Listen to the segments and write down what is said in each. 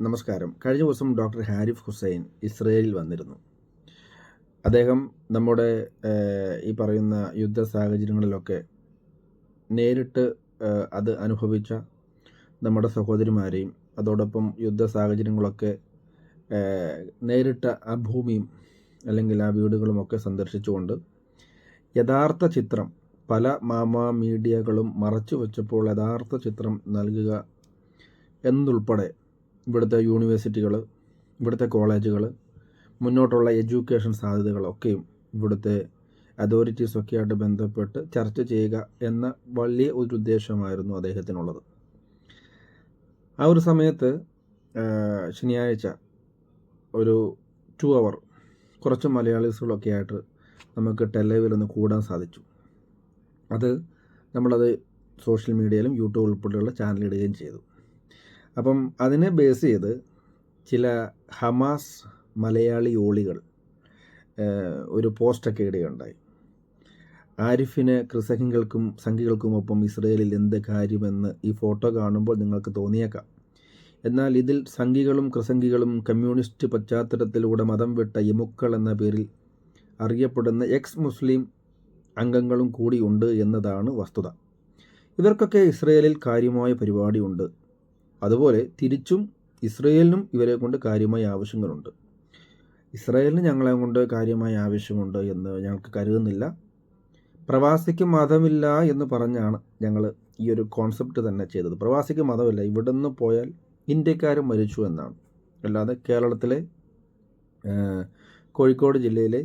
നമസ്കാരം. കഴിഞ്ഞ ദിവസം ഡോക്ടർ ഹാരിഫ് ഹുസൈൻ ഇസ്രയേലിൽ വന്നിരുന്നു. അദ്ദേഹം നമ്മുടെ ഈ പറയുന്ന യുദ്ധ സാഹചര്യങ്ങളിലൊക്കെ നേരിട്ട് അത് അനുഭവിച്ച നമ്മുടെ സഹോദരിമാരെയും അതോടൊപ്പം യുദ്ധ സാഹചര്യങ്ങളൊക്കെ നേരിട്ട ആ ഭൂമിയും അല്ലെങ്കിൽ ആ വീടുകളുമൊക്കെ സന്ദർശിച്ചുകൊണ്ട് യഥാർത്ഥ ചിത്രം പല മീഡിയകളും മറച്ചു വച്ചപ്പോൾ യഥാർത്ഥ ചിത്രം നൽകുക എന്നുൾപ്പെടെ ഇവിടുത്തെ യൂണിവേഴ്സിറ്റികൾ, ഇവിടുത്തെ കോളേജുകൾ, മുന്നോട്ടുള്ള എഡ്യൂക്കേഷൻ സാധ്യതകളൊക്കെയും ഇവിടുത്തെ അതോറിറ്റീസൊക്കെ ആയിട്ട് ബന്ധപ്പെട്ട് ചർച്ച ചെയ്യുക എന്ന വലിയ ഒരു ഉദ്ദേശമായിരുന്നു അദ്ദേഹത്തിനുള്ളത്. ആ ഒരു സമയത്ത് ശനിയാഴ്ച ഒരു 2 അവർ കുറച്ച് മലയാളീസുകളൊക്കെ ആയിട്ട് നമുക്ക് ടെലവിലൊന്ന് കൂടാൻ സാധിച്ചു. നമ്മളത് സോഷ്യൽ മീഡിയയിലും യൂട്യൂബ് ഉൾപ്പെടെയുള്ള ചാനലിടുകയും ചെയ്തു. അപ്പം അതിനെ ബേസ് ചെയ്ത് ചില ഹമാസ് മലയാളി ഓളികൾ ഒരു പോസ്റ്റൊക്കെ ഇടുകയുണ്ടായി. ആരിഫിന് സംഘികൾക്കുമൊപ്പം ഇസ്രയേലിൽ എന്ത് കാര്യമെന്ന് ഈ ഫോട്ടോ കാണുമ്പോൾ നിങ്ങൾക്ക് തോന്നിയേക്കാം. എന്നാൽ ഇതിൽ സംഘികളും കമ്മ്യൂണിസ്റ്റ് പശ്ചാത്തലത്തിലൂടെ മതം വിട്ട യമുക്കൾ എന്ന പേരിൽ അറിയപ്പെടുന്ന എക്സ് മുസ്ലിം അംഗങ്ങളും കൂടി ഉണ്ട് എന്നതാണ് വസ്തുത. ഇവർക്കൊക്കെ ഇസ്രയേലിൽ കാര്യമായ പരിപാടിയുണ്ട്. അതുപോലെ തിരിച്ചും ഇസ്രയേലിനും ഇവരെ കൊണ്ട് കാര്യമായ ആവശ്യങ്ങളുണ്ട്. ഇസ്രയേലിന് ഞങ്ങളെ കൊണ്ട് കാര്യമായ ആവശ്യമുണ്ട് എന്ന് ഞങ്ങൾക്ക് കരുതുന്നില്ല. പ്രവാസിക്ക് മതമില്ല എന്ന് പറഞ്ഞാണ് ഞങ്ങൾ ഈ ഒരു കോൺസെപ്റ്റ് തന്നെ ചെയ്തത്. പ്രവാസിക്ക് മതമില്ല, ഇവിടെ നിന്ന് പോയാൽ ഇന്ത്യക്കാരും മരിച്ചു എന്നാണ്. അല്ലാതെ കേരളത്തിലെ കോഴിക്കോട് ജില്ലയിലെ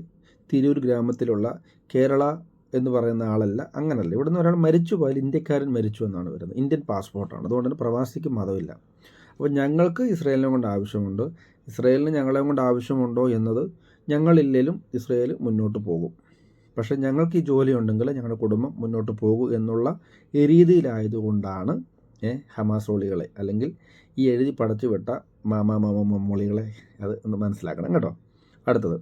തിരൂർ ഗ്രാമത്തിലുള്ള കേരള എന്ന് പറയുന്ന ആളല്ല, അങ്ങനല്ല. ഇവിടെ നിന്ന് ഒരാൾ മരിച്ചു പോയാൽ ഇന്ത്യക്കാരൻ മരിച്ചു എന്നാണ് വരുന്നത്. ഇന്ത്യൻ പാസ്പോർട്ടാണ്. അതുകൊണ്ട് തന്നെ പ്രവാസിക്ക് മതമില്ല. അപ്പോൾ ഞങ്ങൾക്ക് ഇസ്രയേലിനെ കൊണ്ട് ആവശ്യമുണ്ട്. ഇസ്രയേലിന് ഞങ്ങളെ കൊണ്ട് ആവശ്യമുണ്ടോ എന്നത് ഞങ്ങളില്ലെങ്കിലും ഇസ്രയേൽ മുന്നോട്ട് പോകും. പക്ഷേ ഞങ്ങൾക്ക് ഈ ജോലി ഉണ്ടെങ്കിൽ ഞങ്ങളുടെ കുടുംബം മുന്നോട്ട് പോകും എന്നുള്ള രീതിയിലായതുകൊണ്ടാണ് ഹമാസോളികളെ അല്ലെങ്കിൽ ഈ എഴുതി പടച്ചു വിട്ട മമ്മോളികളെ അത് ഒന്ന് മനസ്സിലാക്കണം കേട്ടോ. അടുത്തത്,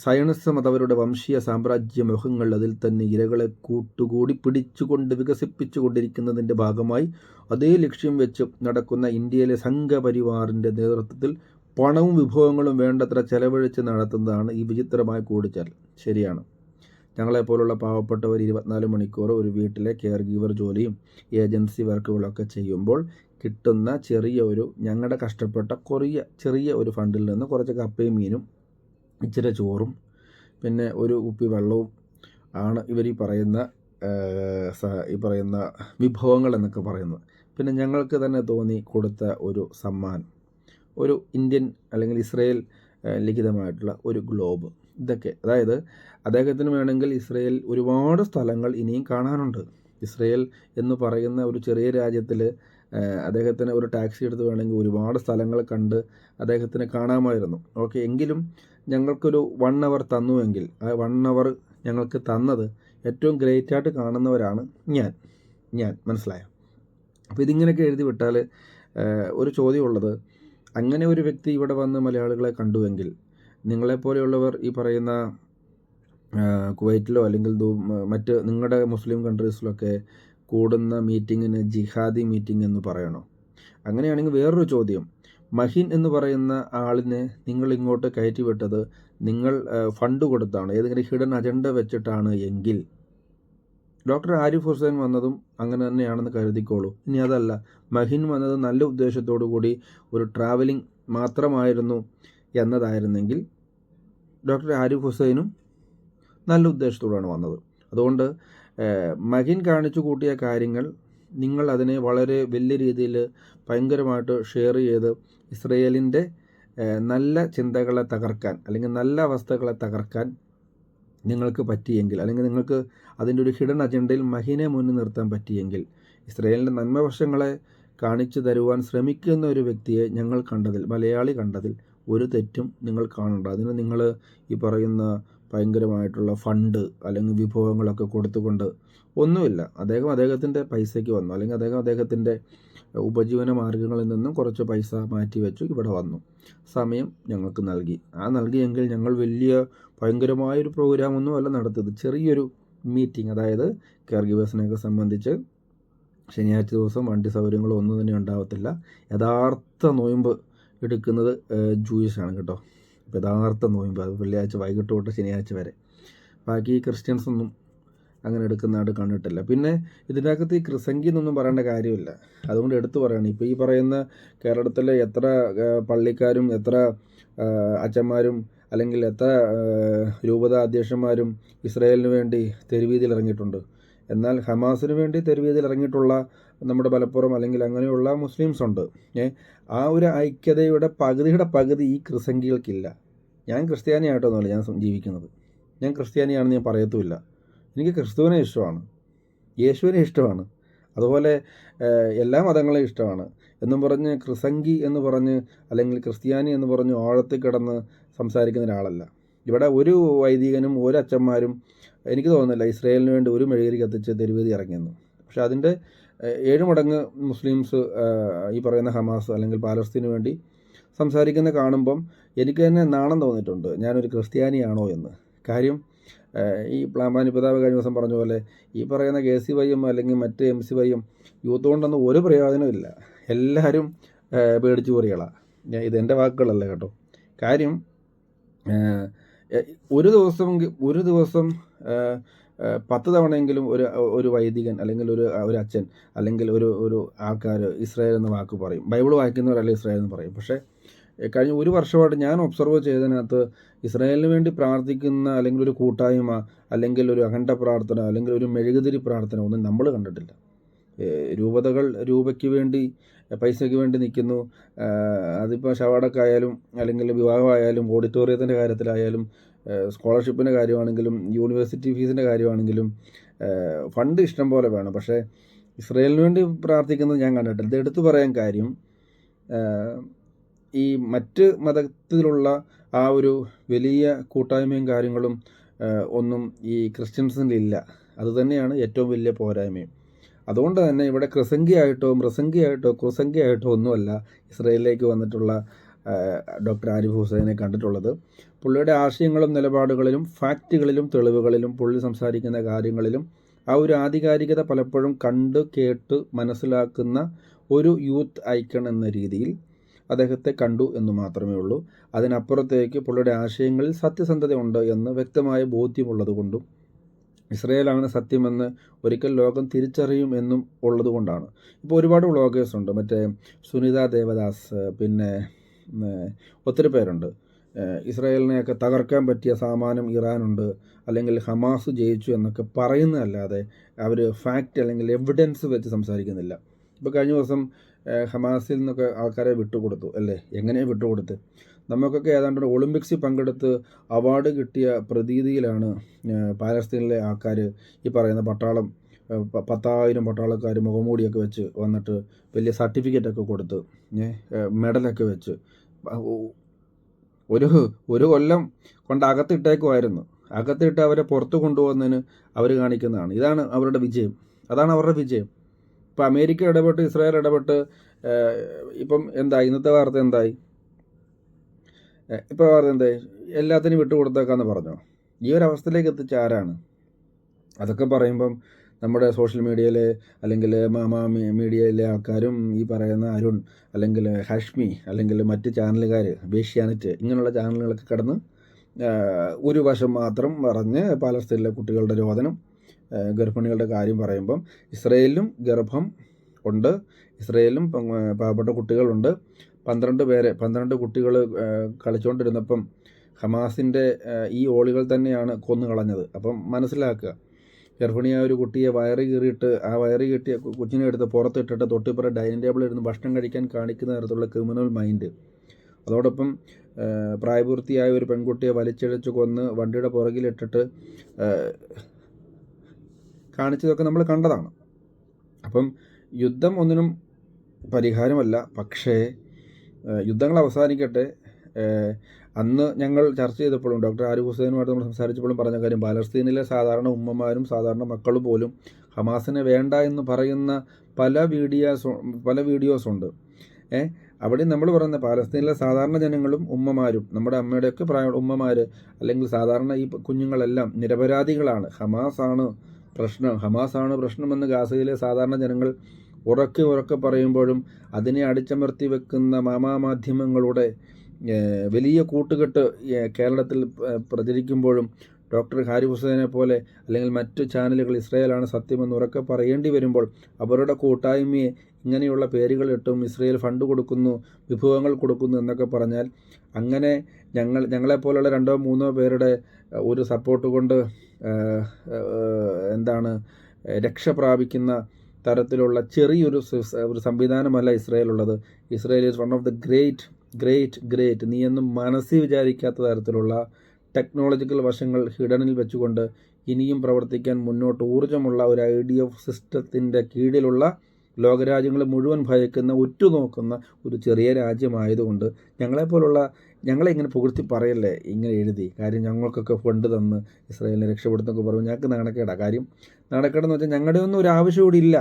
സയണിസം അതവരുടെ വംശീയ സാമ്രാജ്യ മുഖങ്ങൾ അതിൽ തന്നെ ഇരകളെ കൂട്ടുകൂടി പിടിച്ചുകൊണ്ട് വികസിപ്പിച്ചുകൊണ്ടിരിക്കുന്നതിൻ്റെ ഭാഗമായി അതേ ലക്ഷ്യം വെച്ച് നടക്കുന്ന ഇന്ത്യയിലെ സംഘപരിവാറിൻ്റെ നേതൃത്വത്തിൽ പണവും വിഭവങ്ങളും വേണ്ടത്ര ചെലവഴിച്ച് നടത്തുന്നതാണ് ഈ വിചിത്രമായ കൂടിച്ചേരൽ. ശരിയാണ്, ഞങ്ങളെപ്പോലുള്ള പാവപ്പെട്ടവർ 24 മണിക്കൂർ ഒരു വീട്ടിലെ കെയർ ഗീവർ ജോലിയും ഏജൻസി വർക്കുകളൊക്കെ ചെയ്യുമ്പോൾ കിട്ടുന്ന ഞങ്ങളുടെ കഷ്ടപ്പെട്ട ചെറിയ ഒരു ഫണ്ടിൽ നിന്ന് കുറച്ച് കപ്പയും മീനും ഇച്ചിരി ചോറും പിന്നെ ഒരു കുപ്പി വെള്ളവും ആണ് ഇവർ ഈ പറയുന്ന വിഭവങ്ങൾ എന്നൊക്കെ പറയുന്നത്. പിന്നെ ഞങ്ങൾക്ക് തന്നെ തോന്നി കൊടുത്ത ഒരു സമ്മാനം, ഒരു ഇന്ത്യൻ അല്ലെങ്കിൽ ഇസ്രയേൽ ലിഖിതമായിട്ടുള്ള ഒരു ഗ്ലോബ്. ഇതൊക്കെ അതായത് അദ്ദേഹത്തിന് വേണമെങ്കിൽ ഇസ്രയേൽ ഒരുപാട് സ്ഥലങ്ങൾ ഇനിയും കാണാനുണ്ട്. ഇസ്രയേൽ എന്ന് പറയുന്ന ഒരു ചെറിയ രാജ്യത്തിൽ അദ്ദേഹത്തിന് ഒരു ടാക്സി എടുത്ത് വേണമെങ്കിൽ ഒരുപാട് സ്ഥലങ്ങൾ കണ്ട് അദ്ദേഹത്തിന് കാണാമായിരുന്നു. ഓക്കെ, എങ്കിലും ഞങ്ങൾക്കൊരു 1 അവർ തന്നുവെങ്കിൽ ആ 1 അവർ ഞങ്ങൾക്ക് തന്നത് ഏറ്റവും ഗ്രേറ്റായിട്ട് കാണുന്നവരാണ് ഞാൻ മനസ്സിലായോ? അപ്പോൾ ഇതിങ്ങനെയൊക്കെ എഴുതി വിട്ടാൽ ഒരു ചോദ്യമുള്ളത്, അങ്ങനെ ഒരു വ്യക്തി ഇവിടെ വന്ന് മലയാളികളെ കണ്ടുവെങ്കിൽ നിങ്ങളെപ്പോലെയുള്ളവർ ഈ പറയുന്ന കുവൈറ്റിലോ അല്ലെങ്കിൽ മറ്റ് നിങ്ങളുടെ മുസ്ലിം കൺട്രീസിലൊക്കെ കൂടുന്ന മീറ്റിങ്ങിന് ജിഹാദി മീറ്റിംഗ് എന്ന് പറയണോ? അങ്ങനെയാണെങ്കിൽ വേറൊരു ചോദ്യം, മഹിൻ എന്ന് പറയുന്ന ആളിനെ നിങ്ങൾ ഇങ്ങോട്ട് കയറ്റിവിട്ടത് നിങ്ങൾ ഫണ്ട് കൊടുത്താണ്, ഏതെങ്കിലും ഹിഡൻ അജണ്ട വെച്ചിട്ടാണ് എങ്കിൽ ഡോക്ടർ ആരിഫ് ഹുസൈൻ വന്നതും അങ്ങനെ തന്നെയാണെന്ന് കരുതിക്കോളൂ. ഇനി അതല്ല, മഹിൻ വന്നത് നല്ല ഉദ്ദേശത്തോടു കൂടി ഒരു ട്രാവലിംഗ് മാത്രമായിരുന്നു എന്നതായിരുന്നെങ്കിൽ ഡോക്ടർ ആരിഫ് ഹുസൈനും നല്ല ഉദ്ദേശത്തോടാണ് വന്നത്. അതുകൊണ്ട് മഹിൻ കാണിച്ചു കൂട്ടിയ കാര്യങ്ങൾ നിങ്ങൾ അതിനെ വളരെ വലിയ രീതിയിൽ ഭയങ്കരമായിട്ട് ഷെയർ ചെയ്ത് ഇസ്രയേലിൻ്റെ നല്ല ചിന്തകളെ തകർക്കാൻ അല്ലെങ്കിൽ നല്ല അവസ്ഥകളെ തകർക്കാൻ നിങ്ങൾക്ക് പറ്റിയെങ്കിൽ, അല്ലെങ്കിൽ നിങ്ങൾക്ക് അതിൻ്റെ ഒരു ഹിഡൻ അജണ്ടയിൽ മഹിനെ മുന്നിൽ നിർത്താൻ പറ്റിയെങ്കിൽ, ഇസ്രയേലിൻ്റെ നന്മവശങ്ങളെ കാണിച്ചു തരുവാൻ ശ്രമിക്കുന്ന ഒരു വ്യക്തിയെ മലയാളി കണ്ടതിൽ ഒരു തെറ്റും നിങ്ങൾ കാണണ്ട. അതിന് നിങ്ങൾ ഈ പറയുന്ന ഭയങ്കരമായിട്ടുള്ള ഫണ്ട് അല്ലെങ്കിൽ വിഭവങ്ങളൊക്കെ കൊടുത്തുകൊണ്ട് ഒന്നുമില്ല. അദ്ദേഹത്തിൻ്റെ പൈസയ്ക്ക് വന്നു, അല്ലെങ്കിൽ അദ്ദേഹത്തിൻ്റെ ഉപജീവന മാർഗങ്ങളിൽ നിന്നും കുറച്ച് പൈസ മാറ്റി വെച്ചു ഇവിടെ വന്നു, സമയം ഞങ്ങൾക്ക് നൽകിയെങ്കിൽ ഞങ്ങൾ വലിയ ഭയങ്കരമായൊരു പ്രോഗ്രാമൊന്നും അല്ല നടത്തിയത്. ചെറിയൊരു മീറ്റിംഗ്, അതായത് കെയർ ഗിവേഴ്സിനെയൊക്കെ സംബന്ധിച്ച് ശനിയാഴ്ച ദിവസം വണ്ടി സൗകര്യങ്ങളോ ഒന്നും തന്നെ ഉണ്ടാകത്തില്ല. യഥാർത്ഥ നോയമ്പ് എടുക്കുന്നത് ജൂയിഷാണ് കേട്ടോ. യഥാർത്ഥ നോയമ്പ്, അത് വെള്ളിയാഴ്ച വൈകിട്ട് തൊട്ട് ശനിയാഴ്ച വരെ. ബാക്കി ക്രിസ്ത്യൻസൊന്നും അങ്ങനെ എടുക്കുന്നതായിട്ട് കണ്ടിട്ടില്ല. പിന്നെ ഇതിനകത്ത് ഈ ക്രിസംഗി എന്നൊന്നും പറയേണ്ട കാര്യമില്ല. അതുകൊണ്ട് എടുത്തു പറയുകയാണ്, ഇപ്പോൾ ഈ പറയുന്ന കേരളത്തിലെ എത്ര പള്ളിക്കാരും എത്ര അച്ഛന്മാരും അല്ലെങ്കിൽ എത്ര രൂപത അധ്യക്ഷന്മാരും ഇസ്രായേലിന് വേണ്ടി തെരുവീതിയിൽ ഇറങ്ങിയിട്ടുണ്ട്. എന്നാൽ ഹമാസിന് വേണ്ടി തെരുവീതിയിൽ ഇറങ്ങിയിട്ടുള്ള നമ്മുടെ മലപ്പുറം അല്ലെങ്കിൽ അങ്ങനെയുള്ള മുസ്ലിംസ് ഉണ്ട്. ആ ഒരു ഐക്യതയുടെ പകുതി ഈ ക്രിസംഗികൾക്കില്ല. ഞാൻ ക്രിസ്ത്യാനിയായിട്ടൊന്നുമല്ല ഞാൻ ജീവിക്കുന്നത്. ഞാൻ ക്രിസ്ത്യാനിയാണെന്ന് ഞാൻ പറയത്തുമില്ല. എനിക്ക് ക്രിസ്തുവിനെ ഇഷ്ടമാണ്, യേശുവിനെ ഇഷ്ടമാണ്, അതുപോലെ എല്ലാ മതങ്ങളെയും ഇഷ്ടമാണ് എന്നും പറഞ്ഞ് ക്രിസംഗി എന്ന് പറഞ്ഞ് അല്ലെങ്കിൽ ക്രിസ്ത്യാനി എന്ന് പറഞ്ഞ് ആഴത്തിൽ കിടന്ന് സംസാരിക്കുന്ന ഒരാളല്ല. ഇവിടെ ഒരു വൈദികനും ഒരു അച്ഛന്മാരും എനിക്ക് തോന്നുന്നില്ല ഇസ്രായേലിന് വേണ്ടി ഒരു മെഴുകുതിരി കത്തിച്ച് തെരുവീതി ഇറങ്ങിയെന്ന്. പക്ഷെ അതിൻ്റെ 7 മടങ്ങ് മുസ്ലിംസ് ഈ പറയുന്ന ഹമാസ് അല്ലെങ്കിൽ പാലസ്തീന് വേണ്ടി സംസാരിക്കുന്ന കാണുമ്പം എനിക്ക് തന്നെ നാണം തോന്നിയിട്ടുണ്ട്, ഞാനൊരു ക്രിസ്ത്യാനിയാണോ എന്ന്. കാര്യം ഈ പ്ലാമാനി പിതാവ് കഴിഞ്ഞ ദിവസം പറഞ്ഞ പോലെ ഈ പറയുന്ന KC വൈയും അല്ലെങ്കിൽ മറ്റ് MC വൈയും യൂത്ത് കൊണ്ടൊന്നും ഒരു പ്രയോജനമില്ല. എല്ലാവരും പേടിച്ചു പോറികളാണ്. ഇതെൻ്റെ വാക്കുകളല്ല കേട്ടോ. കാര്യം ഒരു ദിവസം 10 തവണയെങ്കിലും ഒരു വൈദികൻ അല്ലെങ്കിൽ ഒരു അച്ഛൻ അല്ലെങ്കിൽ ഒരു ആൾക്കാർ ഇസ്രായേൽ എന്ന വാക്ക് പറയും. ബൈബിൾ വായിക്കുന്നവരല്ല ഇസ്രായേൽ എന്ന് പറയും. പക്ഷേ കഴിഞ്ഞ ഒരു വർഷമായിട്ട് ഞാൻ ഒബ്സർവ് ചെയ്തതിനകത്ത് ഇസ്രായേലിന് വേണ്ടി പ്രാർത്ഥിക്കുന്ന അല്ലെങ്കിൽ ഒരു കൂട്ടായ്മ അല്ലെങ്കിൽ ഒരു അഖണ്ഡ പ്രാർത്ഥന അല്ലെങ്കിൽ ഒരു മെഴുകുതിരി പ്രാർത്ഥന ഒന്നും നമ്മൾ കണ്ടിട്ടില്ല. രൂപതകൾ രൂപയ്ക്ക് വേണ്ടി പൈസയ്ക്ക് വേണ്ടി നിൽക്കുന്നു. അതിപ്പോൾ ശവാടക്കായാലും അല്ലെങ്കിൽ വിവാഹമായാലും ഓഡിറ്റോറിയത്തിൻ്റെ കാര്യത്തിലായാലും സ്കോളർഷിപ്പിൻ്റെ കാര്യമാണെങ്കിലും യൂണിവേഴ്സിറ്റി ഫീസിൻ്റെ കാര്യമാണെങ്കിലും ഫണ്ട് ഇഷ്ടം പോലെ വേണം. പക്ഷേ ഇസ്രായേലിന് വേണ്ടി പ്രാർത്ഥിക്കുന്നത് ഞാൻ കണ്ടിട്ടില്ല. ഇത് എടുത്തു പറയാൻ കാര്യം ഈ മറ്റ് മതത്തിലുള്ള ആ ഒരു വലിയ കൂട്ടായ്മയും കാര്യങ്ങളും ഒന്നും ഈ ക്രിസ്ത്യൻസിൻ്റെ ഇല്ല. അതുതന്നെയാണ് ഏറ്റവും വലിയ പോരായ്മയും. അതുകൊണ്ട് തന്നെ ഇവിടെ ക്രിസംഗിയായിട്ടോ മൃസംഗിയായിട്ടോ കുസംഗിയായിട്ടോ ഒന്നുമല്ല ഇസ്രായേലിലേക്ക് വന്നിട്ടുള്ള ഡോക്ടർ ആരിഫ് ഹുസൈനെ കണ്ടിട്ടുള്ളത്. പുള്ളിയുടെ ആശയങ്ങളും നിലപാടുകളിലും ഫാക്റ്റുകളിലും തെളിവുകളിലും പുള്ളി സംസാരിക്കുന്ന കാര്യങ്ങളിലും ആ ഒരു ആധികാരികത പലപ്പോഴും കണ്ട് കേട്ട് മനസ്സിലാക്കുന്ന ഒരു യൂത്ത് ഐക്കൺ എന്ന രീതിയിൽ അദ്ദേഹത്തെ കണ്ടു എന്ന് മാത്രമേ ഉള്ളൂ. അതിനപ്പുറത്തേക്ക് പുള്ളിയുടെ ആശയങ്ങളിൽ സത്യസന്ധത ഉണ്ട് എന്ന് വ്യക്തമായ ബോധ്യമുള്ളത് കൊണ്ടും ഇസ്രായേലാണ് സത്യമെന്ന് ഒരിക്കൽ ലോകം തിരിച്ചറിയും എന്നും ഉള്ളത് കൊണ്ടാണ്. ഇപ്പോൾ ഒരുപാട് വ്ളോഗേഴ്സ് ഉണ്ട്, മറ്റേ സുനിത ദേവദാസ്, പിന്നെ ഒത്തിരി പേരുണ്ട്. ഇസ്രായേലിനെയൊക്കെ തകർക്കാൻ പറ്റിയ സാമാനം ഇറാനുണ്ട് അല്ലെങ്കിൽ ഹമാസ് ജയിച്ചു എന്നൊക്കെ പറയുന്നതല്ലാതെ അവർ ഫാക്റ്റ് അല്ലെങ്കിൽ എവിഡൻസ് വെച്ച് സംസാരിക്കുന്നില്ല. ഇപ്പോൾ കഴിഞ്ഞ ദിവസം ഹമാസിൽ നിന്നൊക്കെ ആൾക്കാരെ വിട്ടുകൊടുത്തു അല്ലേ? എങ്ങനെയാണ് വിട്ടുകൊടുത്ത്? നമുക്കൊക്കെ ഏതാണ്ട് ഒളിമ്പിക്സിൽ പങ്കെടുത്ത് അവാർഡ് കിട്ടിയ പ്രതീതിയിലാണ് പാലസ്തീനിലെ ആൾക്കാർ ഈ പറയുന്ന പട്ടാളം 10,000 പട്ടാളക്കാർ മുഖംമൂടിയൊക്കെ വെച്ച് വന്നിട്ട് വലിയ സർട്ടിഫിക്കറ്റൊക്കെ കൊടുത്ത് മെഡലൊക്കെ വെച്ച് ഒരു കൊല്ലം കൊണ്ട് അകത്തിട്ടേക്കുമായിരുന്നു. അകത്തിട്ട് അവരെ പുറത്ത് കൊണ്ടുപോകുന്നതിന് അവർ കാണിക്കുന്നതാണ്. ഇതാണ് അവരുടെ വിജയം, അതാണ് അവരുടെ വിജയം. ഇപ്പം അമേരിക്ക ഇടപെട്ട് ഇസ്രായേൽ ഇടപെട്ട് ഇപ്പം എന്തായി? ഇന്നത്തെ വാർത്ത എന്തായി? ഇപ്പോൾ വാർത്ത എന്തായി? എല്ലാത്തിനും വിട്ടുകൊടുത്തേക്കാന്ന് പറഞ്ഞോ? ഈ ഒരു അവസ്ഥയിലേക്ക് എത്തിച്ച ആരാണ്? അതൊക്കെ പറയുമ്പം നമ്മുടെ സോഷ്യൽ മീഡിയയിലെ അല്ലെങ്കിൽ മീഡിയയിലെ ആൾക്കാരും ഈ പറയുന്ന അരുൺ അല്ലെങ്കിൽ ഹാഷ്മി അല്ലെങ്കിൽ മറ്റ് ചാനലുകാർ ഏഷ്യാനെറ്റ് ഇങ്ങനെയുള്ള ചാനലുകളൊക്കെ കിടന്ന് ഒരു വശം മാത്രം പറഞ്ഞ് പാലസ്തീനിലെ കുട്ടികളുടെ രോദനം, ഗർഭിണികളുടെ കാര്യം പറയുമ്പം ഇസ്രായേലിലും ഗർഭം ഉണ്ട്, ഇസ്രായേലിലും പാവപ്പെട്ട കുട്ടികളുണ്ട്. 12 കുട്ടികൾ കളിച്ചുകൊണ്ടിരുന്നപ്പം ഹമാസിൻ്റെ ഈ ഓളികൾ തന്നെയാണ് കൊന്നു കളഞ്ഞത്. അപ്പം മനസ്സിലാക്കുക, ഗർഭിണിയായ ഒരു കുട്ടിയെ വയറ് കീറിയിട്ട് ആ വയറ് കെട്ടിയ കൊച്ചിനെ എടുത്ത് പുറത്തിട്ടിട്ട് തൊട്ടിപ്പുറം ഡൈനിങ് ടേബിളിൽ ഇരുന്ന് ഭക്ഷണം കഴിക്കാൻ കാണിക്കുന്ന തരത്തിലുള്ള ക്രിമിനൽ മൈൻഡ്. അതോടൊപ്പം പ്രായപൂർത്തിയായ ഒരു പെൺകുട്ടിയെ വലിച്ചിഴച്ച് കൊന്ന് വണ്ടിയുടെ പുറകിലിട്ടിട്ട് കാണിച്ചതൊക്കെ നമ്മൾ കണ്ടതാണ്. അപ്പം യുദ്ധം ഒന്നിനും പരിഹാരമല്ല. പക്ഷേ യുദ്ധങ്ങൾ അവസാനിക്കട്ടെ. അന്ന് ഞങ്ങൾ ചർച്ച ചെയ്തപ്പോഴും ഡോക്ടർ ആരിഫ് ഹുസൈനുമായിട്ട് നമ്മൾ സംസാരിച്ചപ്പോഴും പറഞ്ഞ കാര്യം, പാലസ്തീനിലെ സാധാരണ ഉമ്മമാരും സാധാരണ മക്കളും പോലും ഹമാസിനെ വേണ്ട എന്ന് പറയുന്ന പല വീഡിയോസ് ഉണ്ട്. അവിടെ നമ്മൾ പറയുന്ന പാലസ്തീനിലെ സാധാരണ ജനങ്ങളും ഉമ്മമാരും നമ്മുടെ അമ്മയുടെയൊക്കെ പ്രായ ഉമ്മമാർ അല്ലെങ്കിൽ സാധാരണ ഈ കുഞ്ഞുങ്ങളെല്ലാം നിരപരാധികളാണ്. ഹമാസാണ് പ്രശ്നം, ഹമാസാണ് പ്രശ്നമെന്ന് ഗാസയിലെ സാധാരണ ജനങ്ങൾ ഉറക്കെ പറയുമ്പോഴും അതിനെ അടിച്ചമർത്തി വെക്കുന്ന മാധ്യമങ്ങളുടെ വലിയ കൂട്ടുകെട്ട് കേരളത്തിൽ പ്രചരിക്കുമ്പോഴും ഡോക്ടർ ഹാരി ഹുസൈനെ പോലെ അല്ലെങ്കിൽ മറ്റു ചാനലുകൾ ഇസ്രായേലാണ് സത്യമെന്ന് ഉറക്കെ പറയേണ്ടി വരുമ്പോൾ അവരുടെ കൂട്ടായ്മയെ ഇങ്ങനെയുള്ള പേരുകളിട്ടും ഇസ്രായേൽ ഫണ്ട് കൊടുക്കുന്നു, വിഭവങ്ങൾ കൊടുക്കുന്നു എന്നൊക്കെ പറഞ്ഞാൽ അങ്ങനെ ഞങ്ങളെപ്പോലുള്ള 2-3 പേരുടെ ഒരു സപ്പോർട്ട് കൊണ്ട് രക്ഷ പ്രാപിക്കുന്ന തരത്തിലുള്ള ചെറിയൊരു സംവിധാനമല്ല ഇസ്രായേലുള്ളത്. Israel is one of the great നീയൊന്നും മനസ്സിൽ വിചാരിക്കാത്ത തരത്തിലുള്ള ടെക്നോളജിക്കൽ വശങ്ങൾ ഹിഡനിൽ വെച്ചുകൊണ്ട് ഇനിയും പ്രവർത്തിക്കാൻ മുന്നോട്ട് ഊർജ്ജമുള്ള ഒരു IDF സിസ്റ്റത്തിൻ്റെ കീഴിലുള്ള ലോകരാജ്യങ്ങൾ മുഴുവൻ ഭയക്കുന്ന ഉറ്റുനോക്കുന്ന ഒരു ചെറിയ രാജ്യമായതുകൊണ്ട് ഞങ്ങളെ ഇങ്ങനെ പുകഴ്ത്തി പറയല്ലേ ഇങ്ങനെ എഴുതി. കാര്യം ഞങ്ങൾക്കൊക്കെ ഫണ്ട് തന്ന് ഇസ്രായേലിനെ രക്ഷപ്പെടുത്തൊക്കെ പറയുമ്പോൾ ഞങ്ങൾക്ക് നാണക്കേടാണ്. കാര്യം നാണക്കേടെന്ന് വെച്ചാൽ ഞങ്ങളുടെ ഒന്നും ഒരു ആവശ്യം കൂടി ഇല്ല.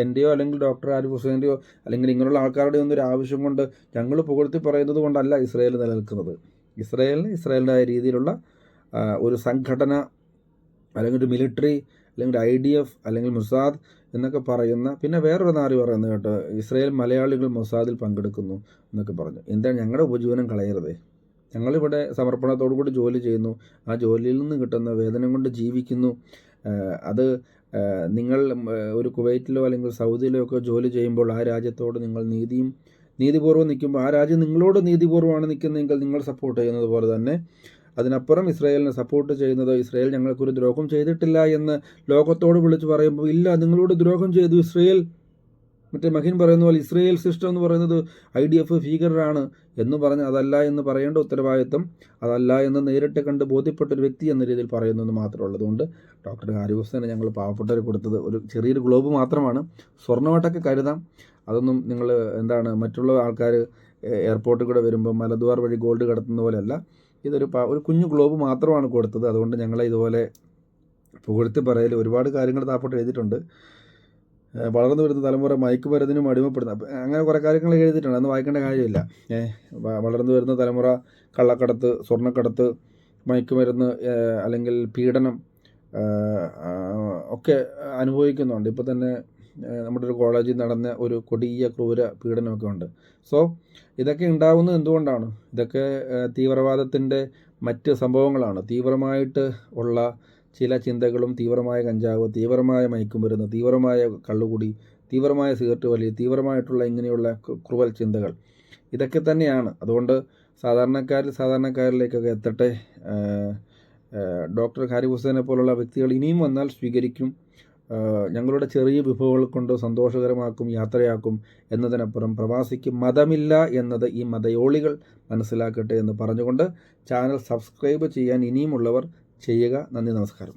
എൻ്റെയോ അല്ലെങ്കിൽ ഡോക്ടർ ആരിഫ് ഹുസൈൻ്റെയോ അല്ലെങ്കിൽ ഇങ്ങനെയുള്ള ആൾക്കാരുടെ ഒന്നും ഒരു ആവശ്യം കൊണ്ട് ഞങ്ങൾ പുകഴ്ത്തി പറയുന്നത് കൊണ്ടല്ല ഇസ്രായേൽ നിലനിൽക്കുന്നത്. ഇസ്രായേലിൻ്റെതായ രീതിയിലുള്ള ഒരു സംഘടന അല്ലെങ്കിൽ ഒരു മിലിറ്ററി അല്ലെങ്കിൽ IDF അല്ലെങ്കിൽ മൊസാദ് എന്നൊക്കെ പറയുന്ന, പിന്നെ വേറൊരു നാറി പറയുന്നത് കേട്ടോ, ഇസ്രായേൽ മലയാളികൾ മൊസാദിൽ പങ്കെടുക്കുന്നു എന്നൊക്കെ പറഞ്ഞു. എന്താണ് ഞങ്ങളുടെ ഉപജീവനം കളയരുതേ? ഞങ്ങളിവിടെ സമർപ്പണത്തോടു കൂടി ജോലി ചെയ്യുന്നു, ആ ജോലിയിൽ നിന്ന് കിട്ടുന്ന വേതനം കൊണ്ട് ജീവിക്കുന്നു. അത് നിങ്ങൾ ഒരു കുവൈറ്റിലോ അല്ലെങ്കിൽ സൗദിയിലോ ഒക്കെ ജോലി ചെയ്യുമ്പോൾ ആ രാജ്യത്തോട് നിങ്ങൾ നീതിപൂർവ്വം നിൽക്കുമ്പോൾ ആ രാജ്യം നിങ്ങളോട് നീതിപൂർവ്വമാണ് നിൽക്കുന്നതെങ്കിൽ നിങ്ങൾ സപ്പോർട്ട് ചെയ്യുന്നത് പോലെ തന്നെ അതിനപ്പുറം ഇസ്രായേലിനെ സപ്പോർട്ട് ചെയ്യുന്നത് ഇസ്രായേൽ ഞങ്ങൾക്കൊരു ദ്രോഹം ചെയ്തിട്ടില്ല എന്ന് ലോകത്തോട് വിളിച്ച് പറയുമ്പോൾ ഇല്ല, നിങ്ങളോട് ദ്രോഹം ചെയ്തു ഇസ്രായേൽ. മറ്റേ മഹിൻ പറയുന്ന പോലെ ഇസ്രായേൽ സിസ്റ്റം എന്ന് പറയുന്നത് IDF ഭീകരരാണ് എന്ന് പറഞ്ഞ് അതല്ല എന്ന് പറയേണ്ട ഉത്തരവാദിത്വം, അതല്ല എന്ന് നേരിട്ട് കണ്ട് ബോധ്യപ്പെട്ടൊരു വ്യക്തി എന്ന രീതിയിൽ പറയുന്നത് മാത്രമുള്ളത്. അതുകൊണ്ട് ഡോക്ടർ ഹാരി ഹുസൈനെ ഞങ്ങൾ പാവപ്പെട്ടവർ കൊടുത്തത് ഒരു ചെറിയൊരു ഗ്ലോബ് മാത്രമാണ്. സ്വർണ്ണമായിട്ടൊക്കെ കരുതാം. അതൊന്നും നിങ്ങൾ മറ്റുള്ള ആൾക്കാർ എയർപോർട്ടിൽ കൂടെ വരുമ്പോൾ മലദ്വാർ വഴി ഗോൾഡ് കടത്തുന്ന പോലെയല്ല. ഇതൊരു കുഞ്ഞു ഗ്ലോബ് മാത്രമാണ് കൊടുത്തത്. അതുകൊണ്ട് ഞങ്ങളെ ഇതുപോലെ പുകഴ്ത്തി പറയൽ ഒരുപാട് കാര്യങ്ങൾ താപ്പോട്ട് എഴുതിയിട്ടുണ്ട്. വളർന്നു വരുന്ന തലമുറ മയക്കുമരുന്നിനും അടിമപ്പെടുന്ന അങ്ങനെ കുറേ കാര്യങ്ങൾ എഴുതിയിട്ടുണ്ട്. അന്ന് വായിക്കേണ്ട കാര്യമില്ല. വളർന്നു വരുന്ന തലമുറ കള്ളക്കടത്ത്, സ്വർണ്ണക്കടത്ത്, മയക്കുമരുന്ന് അല്ലെങ്കിൽ പീഡനം ഒക്കെ അനുഭവിക്കുന്നുണ്ട്. ഇപ്പോൾ തന്നെ നമ്മുടെ ഒരു കോളേജിൽ നടന്ന ഒരു കൊടിയ ക്രൂര പീഡനമൊക്കെ ഉണ്ട്. സോ ഇതൊക്കെ ഉണ്ടാകുന്നത് എന്തുകൊണ്ടാണ്? ഇതൊക്കെ തീവ്രവാദത്തിൻ്റെ മറ്റ് സംഭവങ്ങളാണ്. തീവ്രമായിട്ട് ഉള്ള ചില ചിന്തകളും, തീവ്രമായ കഞ്ചാവ്, തീവ്രമായ മയക്കുമരുന്ന്, തീവ്രമായ കള്ളുകുടി, തീവ്രമായ സിഗരറ്റ് വലി, തീവ്രമായിട്ടുള്ള ഇങ്ങനെയുള്ള ക്രൂവൽ ചിന്തകൾ ഇതൊക്കെ തന്നെയാണ്. അതുകൊണ്ട് സാധാരണക്കാരിലേക്കൊക്കെ എത്തട്ടെ. ഡോക്ടർ ഹാരി ഹുസൈനെ പോലുള്ള വ്യക്തികൾ ഇനിയും വന്നാൽ സ്വീകരിക്കും. ഞങ്ങളുടെ ചെറിയ വിഭവങ്ങൾ കൊണ്ട് സന്തോഷകരമാക്കും, യാത്രയാക്കും എന്നതിനപ്പുറം പ്രവാസിക്ക് മതമില്ല എന്നത് ഈ മതയോളികൾ മനസ്സിലാക്കട്ടെ എന്ന് പറഞ്ഞുകൊണ്ട് ചാനൽ സബ്സ്ക്രൈബ് ചെയ്യാൻ ഇനിയുമുള്ളവർ ചെയ്യുക. നന്ദി, നമസ്കാരം.